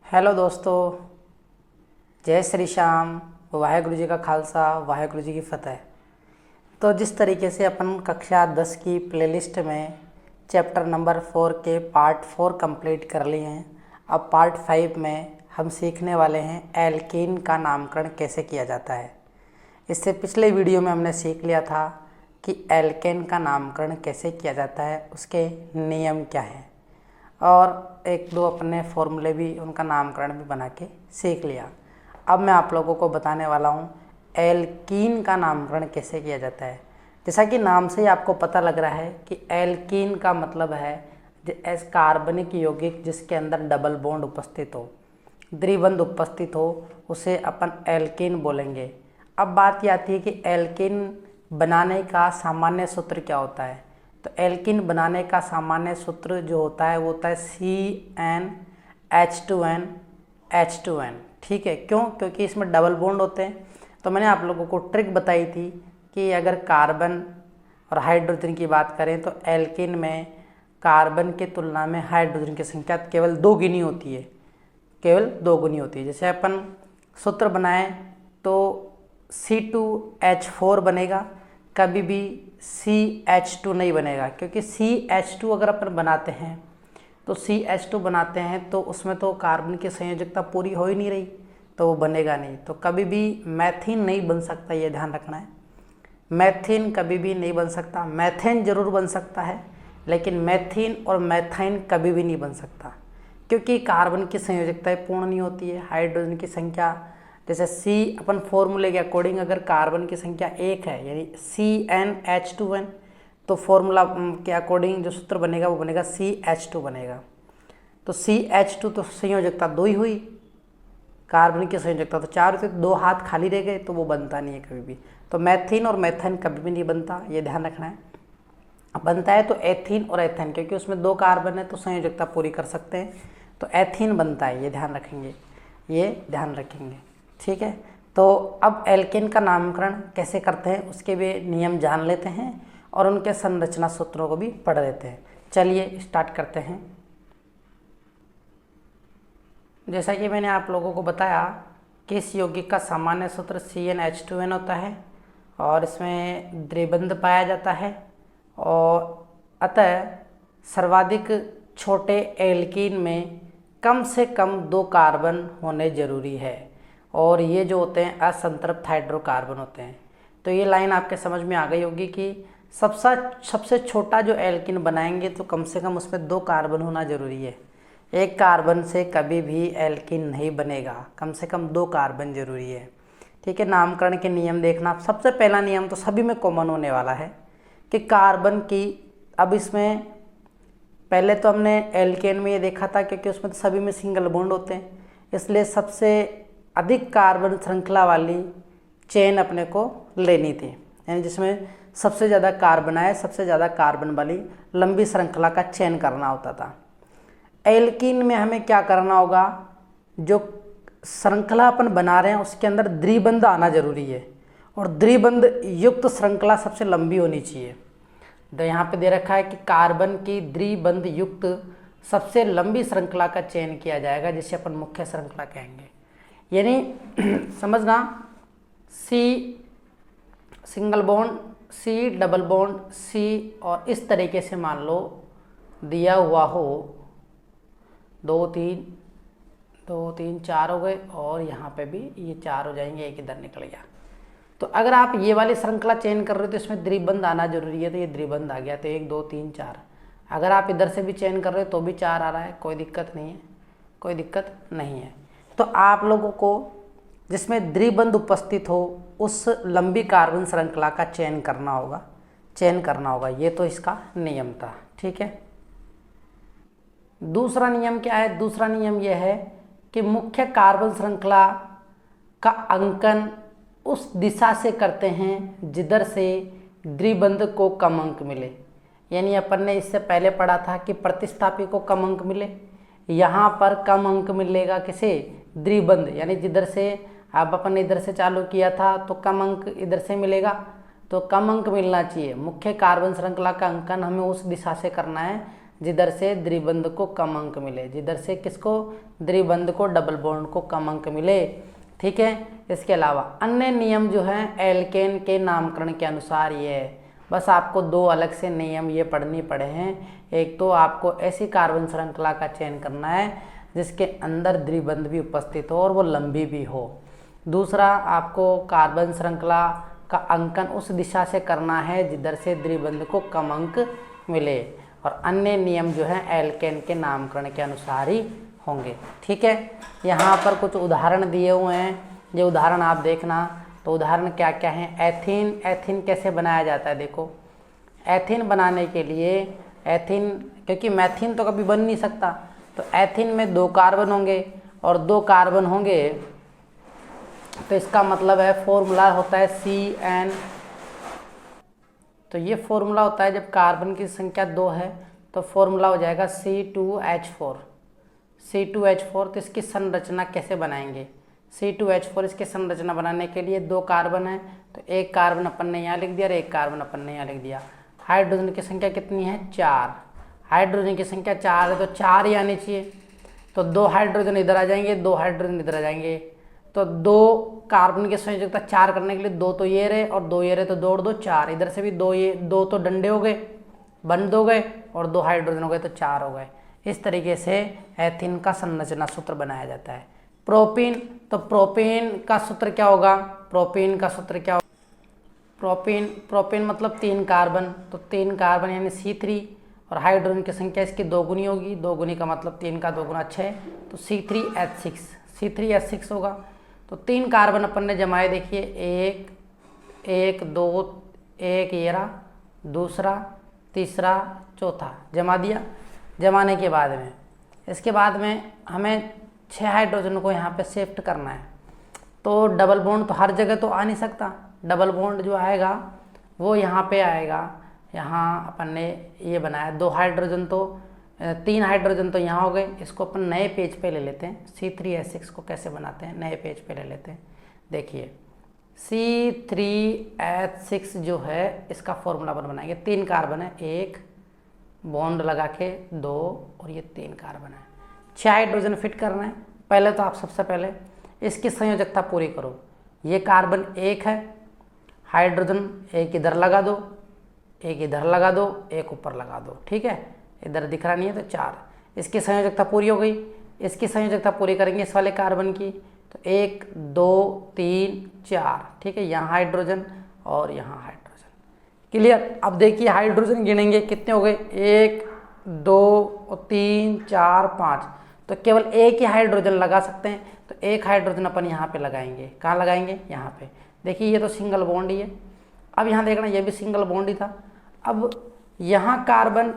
Hello दोस्तों, जय श्री श्याम। वाहेगुरु जी का खालसा, वाहेगुरु जी की फतेह। तो जिस तरीके से अपन कक्षा 10 की प्लेलिस्ट में चैप्टर नंबर 4 के पार्ट 4 कंप्लीट कर लिए हैं, अब पार्ट 5 में हम सीखने वाले हैं एल्कीन का नामकरण कैसे किया जाता है। इससे पिछले वीडियो में हमने सीख लिया था कि एल्केन का नामकरण कैसे किया जाता है, उसके नियम क्या हैं, और एक दो अपने फॉर्मूले भी, उनका नामकरण भी बना के सीख लिया। अब मैं आप लोगों को बताने वाला हूँ एल्कीन का नामकरण कैसे किया जाता है। जैसा कि नाम से ही आपको पता लग रहा है कि एल्कीन का मतलब है कार्बनिक यौगिक जिसके अंदर डबल बॉन्ड उपस्थित हो, द्विबंध उपस्थित हो, उसे अपन एल्कीन बोलेंगे। अब बात ये आती है कि एल्कीन बनाने का सामान्य सूत्र क्या होता है। तो एल्कीन बनाने का सामान्य सूत्र जो होता है वो होता है CnH2n। ठीक है, क्यों? क्योंकि इसमें डबल बॉन्ड होते हैं। तो मैंने आप लोगों को ट्रिक बताई थी कि अगर कार्बन और हाइड्रोजन की बात करें तो एल्कीन में कार्बन की तुलना में हाइड्रोजन की संख्या केवल 2 गुनी होती है, केवल 2 गुनी होती है। जैसे अपन सूत्र बनाएं तो C2H4 बनेगा, कभी भी CH2 नहीं बनेगा, क्योंकि CH2 अगर अपन बनाते हैं तो CH2 बनाते हैं तो उसमें तो कार्बन की संयोजकता पूरी हो ही नहीं रही, तो वो बनेगा नहीं। तो कभी भी मैथीन नहीं बन सकता, ये ध्यान रखना है। मैथीन कभी भी नहीं बन सकता। मैथेन जरूर बन सकता है, लेकिन मैथीन और मैथाइन कभी भी नहीं बन सकता, क्योंकि कार्बन की संयोजकता पूर्ण नहीं होती है। हाइड्रोजन की संख्या, जैसे C अपन फॉर्मूले के अकॉर्डिंग अगर कार्बन की संख्या 1 है यानी CnH2n, तो फॉर्मूला के अकॉर्डिंग जो सूत्र बनेगा वो बनेगा CH2 बनेगा। तो CH2 तो संयोजकता 2 ही हुई, कार्बन की संयोजकता तो 4 हुई, तो 2 हाथ खाली रह गए, तो वो बनता नहीं है कभी भी। तो मैथीन और मैथाइन कभी भी नहीं बनता, ये ध्यान रखना है। बनता है तो एथीन और एथेन, क्योंकि उसमें 2 कार्बन है तो संयोजकता पूरी कर सकते हैं, तो एथीन बनता है, ये ध्यान रखेंगे, ये ध्यान रखेंगे। ठीक है, तो अब एल्केन का नामकरण कैसे करते हैं उसके भी नियम जान लेते हैं और उनके संरचना सूत्रों को भी पढ़ लेते हैं। चलिए स्टार्ट करते हैं। जैसा कि मैंने आप लोगों को बताया कि इस यौगिक का सामान्य सूत्र CnH2n होता है और इसमें द्विबंध पाया जाता है, और अतः सर्वाधिक छोटे एल्कीन में कम से कम 2 कार्बन होने जरूरी है, और ये जो होते हैं असंतृप्त हाइड्रोकार्बन होते हैं। तो ये लाइन आपके समझ में आ गई होगी कि सबसे छोटा जो एल्कीन बनाएंगे तो कम से कम उसमें 2 कार्बन होना जरूरी है। 1 कार्बन से कभी भी एल्कीन नहीं बनेगा, कम से कम 2 कार्बन जरूरी है। ठीक है, नामकरण के नियम देखना। सबसे पहला नियम तो सभी में कॉमन होने वाला है कि कार्बन की, अब इसमें पहले तो हमने एल्केन में ये देखा था क्योंकि उसमें तो सभी में सिंगल बॉन्ड होते हैं, इसलिए सबसे अधिक कार्बन श्रृंखला वाली चेन अपने को लेनी थी, यानी जिसमें सबसे ज़्यादा कार्बन आए, सबसे ज़्यादा कार्बन वाली लंबी श्रृंखला का चयन करना होता था। एल्कीन में हमें क्या करना होगा, जो श्रृंखला अपन बना रहे हैं उसके अंदर द्विबंध आना जरूरी है, और द्विबंध युक्त श्रृंखला सबसे लंबी होनी चाहिए। तो यहाँ पे दे रखा है कि कार्बन की द्विबंध युक्त सबसे लंबी श्रृंखला का चयन किया जाएगा, जिसे अपन मुख्य श्रृंखला कहेंगे। यानी समझना, C single bond, C double bond, C, और इस तरीके से मान लो दिया हुआ हो 2 3 4 हो गए, और यहाँ पे भी ये 4 हो जाएंगे, एक इधर निकल गया। तो अगर आप ये वाली श्रृंखला चयन कर रहे हो तो इसमें द्विबंध आना जरूरी है, तो ये द्विबंध आ गया, तो 1 2 3 4। अगर आप इधर से भी चयन कर रहे हो तो भी 4 आ रहा है, कोई दिक्कत नहीं है, कोई दिक्कत नहीं है। तो आप लोगों को जिसमें द्विबंध उपस्थित हो उस लंबी कार्बन श्रृंखला का चयन करना होगा, ये तो इसका नियम था। ठीक है, दूसरा नियम क्या है? दूसरा नियम यह है कि मुख्य कार्बन श्रृंखला का अंकन उस दिशा से करते हैं जिधर से द्विबंध को कम अंक मिले। यानी अपन ने इससे पहले पढ़ा था कि प्रतिस्थापी को कम अंक मिले, यहाँ पर कम अंक मिलेगा किसे? द्विबंध, यानी जिधर से अब अपन ने इधर से चालू किया था तो कम अंक इधर से मिलेगा, तो कम अंक मिलना चाहिए। मुख्य कार्बन श्रृंखला का अंकन हमें उस दिशा से करना है जिधर से द्विबंध को कम अंक मिले, जिधर से किसको, द्विबंध को, डबल बॉन्ड को कम अंक मिले। ठीक है, इसके अलावा अन्य नियम जो हैं एल्केन के नामकरण के अनुसार ये है। बस आपको दो अलग से नियम ये पढ़ने पड़े हैं। एक तो आपको ऐसी कार्बन श्रृंखला का चयन करना है जिसके अंदर द्विबंध भी उपस्थित हो और वो लंबी भी हो। दूसरा, आपको कार्बन श्रृंखला का अंकन उस दिशा से करना है जिधर से द्विबंध को कम अंक मिले, और अन्य नियम जो हैं एल्केन के नामकरण के अनुसार ही होंगे। ठीक है, यहाँ पर कुछ उदाहरण दिए हुए हैं, ये उदाहरण आप देखना। तो उदाहरण क्या क्या हैं? एथीन, एथीन कैसे बनाया जाता है? देखो, एथीन बनाने के लिए एथीन, क्योंकि मैथीन तो कभी बन नहीं सकता, तो एथीन में 2 कार्बन होंगे और 2 कार्बन होंगे, तो इसका मतलब है फॉर्मूला होता है CN। तो ये फॉर्मूला होता है जब कार्बन की संख्या 2 है तो फॉर्मूला हो जाएगा C2H4। C2H4, तो इसकी संरचना कैसे बनाएंगे? C2H4 इसकी संरचना बनाने के लिए 2 कार्बन है, तो एक कार्बन अपन ने यहाँ लिख दिया और एक कार्बन अपन ने यहाँ लिख दिया। हाइड्रोजन की संख्या कितनी है? 4। हाइड्रोजन की संख्या 4 है तो 4 ही आनी चाहिए। तो 2 हाइड्रोजन इधर आ जाएंगे, 2 हाइड्रोजन इधर आ जाएंगे, तो 2 कार्बन की संयोजकता 4 करने के लिए 2 तो ये रहे और 2 ये रहे, तो 2 और 2 4। इधर से भी 2, ये 2 तो डंडे हो गए, बंद हो गए, और 2 हाइड्रोजन हो गए तो 4 हो गए। इस तरीके से एथीन का संरचना सूत्र बनाया जाता है। प्रोपीन, तो प्रोपीन का सूत्र क्या होगा? प्रोपीन का सूत्र क्या होगा? प्रोपीन मतलब 3 कार्बन, तो 3 कार्बन यानी C3, और हाइड्रोजन की संख्या इसकी 2 गुनी होगी। 2 गुनी का मतलब 3 का 2 गुना 6, तो C3H6 होगा। तो 3 कार्बन अपन ने जमाए, देखिए 1 2 1 ये रहा, दूसरा, तीसरा, चौथा, जमा दिया। जमाने के बाद में इसके बाद में हमें 6 हाइड्रोजन को यहाँ पे शिफ्ट करना है। तो डबल बॉन्ड तो हर जगह तो आ नहीं सकता, डबल बॉन्ड जो आएगा वो यहाँ पे आएगा। यहाँ अपन ने ये बनाया 2 हाइड्रोजन, तो 3 हाइड्रोजन तो यहाँ हो गए। इसको अपन नए पेज पे ले लेते हैं। C3H6 को कैसे बनाते हैं, नए पेज पे ले लेते हैं। देखिए C3H6 जो है इसका फॉर्मूला अपन बनाएंगे। 3 कार्बन है, 1 बॉन्ड लगा के 2, और ये 3 कार्बन है। 6 हाइड्रोजन फिट करना है। पहले तो आप सबसे पहले इसकी संयोजकता पूरी करो। ये कार्बन 1 है, हाइड्रोजन 1 इधर लगा दो, 1 इधर लगा दो, 1 ऊपर लगा दो। ठीक है, इधर दिख रहा नहीं है तो 4। इसकी संयोजकता पूरी हो गई। इसकी संयोजकता पूरी करेंगे इस वाले कार्बन की, तो 1 2 3 4। ठीक है, यहाँ हाइड्रोजन और यहाँ हाइड्रोजन। क्लियर? अब देखिए हाइड्रोजन गिनेंगे कितने हो गए, 1 2 3 4 5। तो केवल एक ही हाइड्रोजन लगा सकते हैं, तो एक हाइड्रोजन अपन यहाँ पे लगाएंगे। कहाँ लगाएंगे? यहाँ पे। देखिए ये तो सिंगल बॉन्ड ही है। अब यहाँ देखना, ये भी सिंगल बॉन्ड ही था। अब यहाँ कार्बन,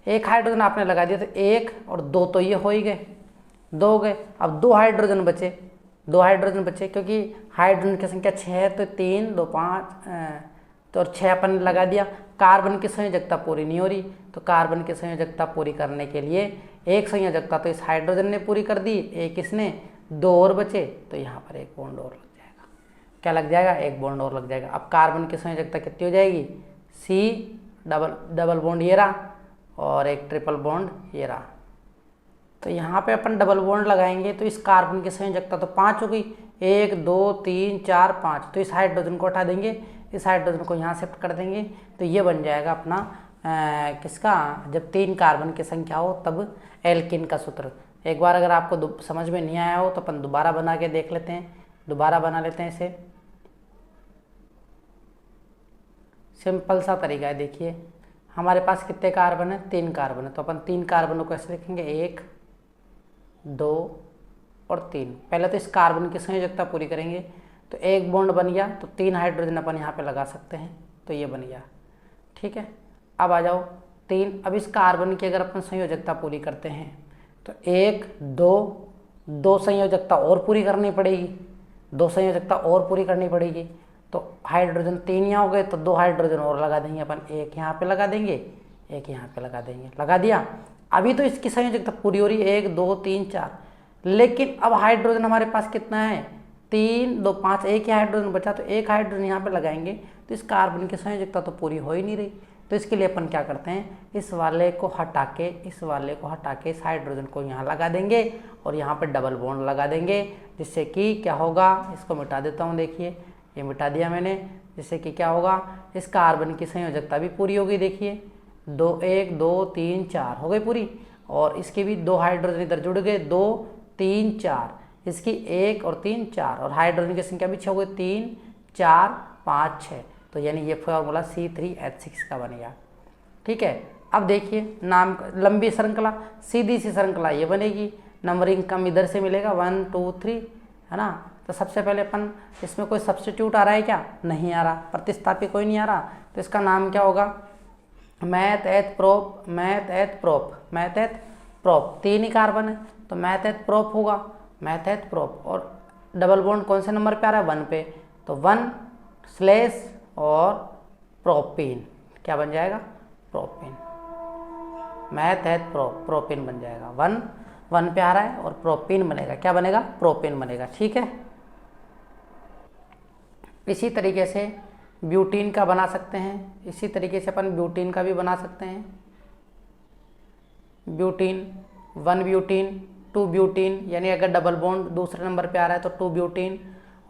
एक हाइड्रोजन आपने लगा दिया, तो 1 और 2 तो ये हो ही गए, 2 हो गए। अब 2 हाइड्रोजन बचे, 2 हाइड्रोजन बचे, क्योंकि हाइड्रोजन की संख्या 6 है, तो 3 2 5 तो और 6 अपन ने लगा दिया। कार्बन की संयोजकता पूरी नहीं हो रही, तो कार्बन की संयोजकता पूरी करने के लिए एक संयोजकता तो इस हाइड्रोजन ने पूरी कर दी, एक इसने, 2 और बचे, तो यहाँ पर एक बॉन्ड और लग जाएगा। क्या लग जाएगा? एक बॉन्ड और लग जाएगा। अब कार्बन की संयोजकता कितनी हो जाएगी? C डबल बॉन्ड ये रहा, और एक ट्रिपल बॉन्ड ये रहा। तो यहाँ पे अपन डबल बॉन्ड लगाएंगे, तो इस कार्बन की संयोजकता तो 5 हो गई, 1 2 3 4 5। तो इस हाइड्रोजन को हटा देंगे, इस हाइड्रोजन को यहाँ शिफ्ट कर देंगे, तो ये बन जाएगा अपना किसका? जब 3 कार्बन की संख्या हो तब एल्कीन का सूत्र। एक बार अगर आपको समझ में नहीं आया हो तो अपन दोबारा बना के देख लेते हैं। दोबारा बना लेते हैं इसे। सिंपल सा तरीका है। देखिए हमारे पास कितने कार्बन है? 3 कार्बन है, तो अपन 3 कार्बनों को ऐसे लिखेंगे, 1 2 और 3। पहले तो इस कार्बन की संयोजकता पूरी करेंगे, तो एक बॉन्ड बन गया, तो 3 हाइड्रोजन अपन यहाँ पे लगा सकते हैं, तो ये बन गया। ठीक है, अब आ जाओ 3। अब इस कार्बन की अगर अपन संयोजकता पूरी करते हैं, तो 1 2 संयोजकता और पूरी करनी पड़ेगी, 2 संयोजकता और पूरी करनी पड़ेगी। तो हाइड्रोजन 3 यहाँ हो गए, तो 2 हाइड्रोजन और लगा देंगे अपन, एक यहाँ पे लगा देंगे, एक यहाँ पे लगा देंगे। लगा दिया। अभी तो इसकी संयोजकता पूरी हो रही है, 1 2 3 4। लेकिन अब हाइड्रोजन हमारे पास कितना है? 3 2 5, एक ही हाइड्रोजन बचा, तो एक हाइड्रोजन यहाँ पे लगाएंगे, तो इस कार्बन की संयोजकता तो पूरी हो ही नहीं रही। तो इसके लिए अपन क्या करते हैं, इस वाले को हटा के इस हाइड्रोजन को यहाँ लगा देंगे और यहाँ पे डबल बॉन्ड लगा देंगे, जिससे कि क्या होगा, इसको मिटा देता हूँ, देखिए ये मिटा दिया मैंने, जिससे कि क्या होगा, इस कार्बन की संयोजकता भी पूरी होगी। देखिए 1 2 3 4 हो गई पूरी, और इसके भी 2 हाइड्रोजन इधर जुड़ गए, 2 3 4, इसकी 1 और 3 4, और हाइड्रोजन की संख्या भी 6 हो गई, 3 4 5 6, तो यानी ये फॉर्मूला C3H6 का बन गया। ठीक है, अब देखिए नाम लंबी श्रृंखला, सीधी सी श्रृंखला ये बनेगी, नंबरिंग कम इधर से मिलेगा 1 2 3, है ना। तो सबसे पहले अपन इसमें कोई सब्स्टिट्यूट आ रहा है क्या, नहीं आ रहा, प्रतिस्थापी कोई नहीं आ रहा, तो इसका नाम क्या होगा, मैथ एथ प्रोप, 3 ही कार्बन है तो मैथ एथ प्रोप होगा, मैथ एथ प्रोप। और डबल बॉन्ड कौन से नंबर पे आ रहा है, 1 पे, तो 1/ और प्रोपीन, क्या बन जाएगा, प्रोपीन, मैथ एथ प्रोपीन बन जाएगा, 1 पे आ रहा है और प्रोपीन बनेगा, क्या बनेगा, प्रोपीन बनेगा। ठीक है, इसी तरीके से ब्यूटीन का बना सकते हैं, इसी तरीके से अपन ब्यूटीन का भी बना सकते हैं। ब्यूटीन 1 ब्यूटीन 2 ब्यूटीन, यानी अगर डबल बॉन्ड दूसरे नंबर पे आ रहा है तो 2 ब्यूटीन,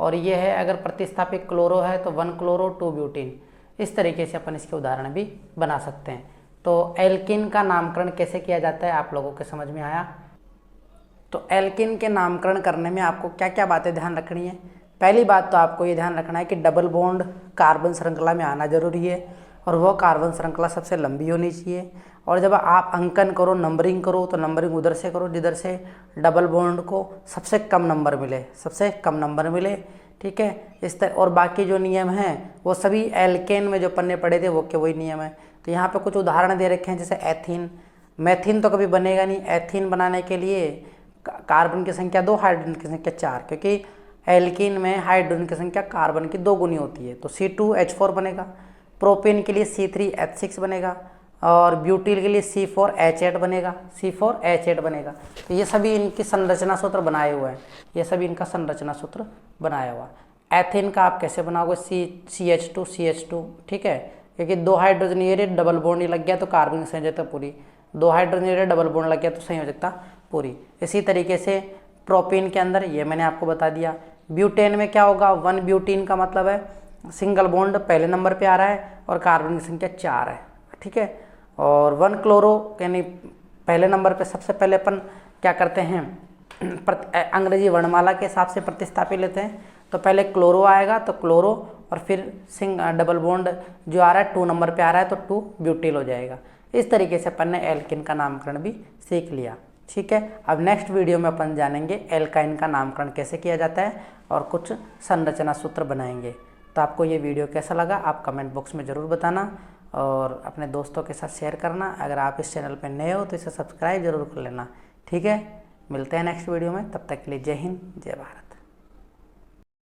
और ये है अगर प्रतिस्थापित क्लोरो है तो 1 क्लोरो 2 ब्यूटीन। इस तरीके से अपन इसके उदाहरण भी बना सकते हैं। तो एल्किन का नामकरण कैसे किया जाता है, आप लोगों के समझ में आया। तो एल्किन के नामकरण करने में आपको क्या क्या बातें ध्यान रखनी है। पहली बात तो आपको ये ध्यान रखना है कि डबल बॉन्ड कार्बन श्रृंखला में आना जरूरी है, और वह कार्बन श्रृंखला सबसे लंबी होनी चाहिए। और जब आप अंकन करो, नंबरिंग करो, तो नंबरिंग उधर से करो जिधर से डबल बॉन्ड को सबसे कम नंबर मिले, ठीक है। इस तरह और बाकी जो नियम हैं वो सभी एल्केन में जो पन्ने पड़े थे वो के वही नियम है। तो यहाँ पे कुछ उदाहरण दे रखे हैं, जैसे एथीन, मैथीन तो कभी बनेगा नहीं। एथीन बनाने के लिए कार्बन की संख्या 2, हाइड्रोजन की संख्या 4, क्योंकि एल्कीन में हाइड्रोजन की संख्या कार्बन की 2 गुनी होती है, तो C2H4 बनेगा। प्रोपेन के लिए C3H6 बनेगा, और ब्यूटील के लिए C4H8 बनेगा, तो ये सभी इनकी संरचना सूत्र बनाए हुए हैं, ये सभी इनका संरचना सूत्र बनाया हुआ। एथेन का आप कैसे बनाओगे, CH2, ठीक है, क्योंकि 2 हाइड्रोजन ये डबल बॉन्ड लग गया तो कार्बन की संयोजकता पूरी, 2 हाइड्रोजन ये डबल बॉन्ड लग गया तो संयोजकता पूरी। इसी तरीके से प्रोपेन के अंदर ये मैंने आपको बता दिया। ब्यूटेन में क्या होगा, 1 ब्यूटीन का मतलब है सिंगल बॉन्ड पहले नंबर पे आ रहा है और कार्बन की संख्या 4 है, ठीक है। और 1 क्लोरो यानी पहले नंबर पे सबसे पहले अपन क्या करते हैं, अंग्रेजी वर्णमाला के हिसाब से प्रतिस्थापी लेते हैं। तो पहले क्लोरो आएगा तो क्लोरो, और फिर डबल बॉन्ड जो आ रहा है 2 नंबर पे आ रहा है तो 2 ब्यूटिल हो जाएगा। इस तरीके से अपन ने एल्किन का नामकरण भी सीख लिया, ठीक है। अब नेक्स्ट वीडियो में अपन जानेंगे एल्काइन का नामकरण कैसे किया जाता है और कुछ संरचना सूत्र बनाएंगे। तो आपको ये वीडियो कैसा लगा आप कमेंट बॉक्स में ज़रूर बताना, और अपने दोस्तों के साथ शेयर करना। अगर आप इस चैनल पर नए हो तो इसे सब्सक्राइब जरूर कर लेना, ठीक है। मिलते हैं नेक्स्ट वीडियो में, तब तक के लिए जय हिंद, जय भारत।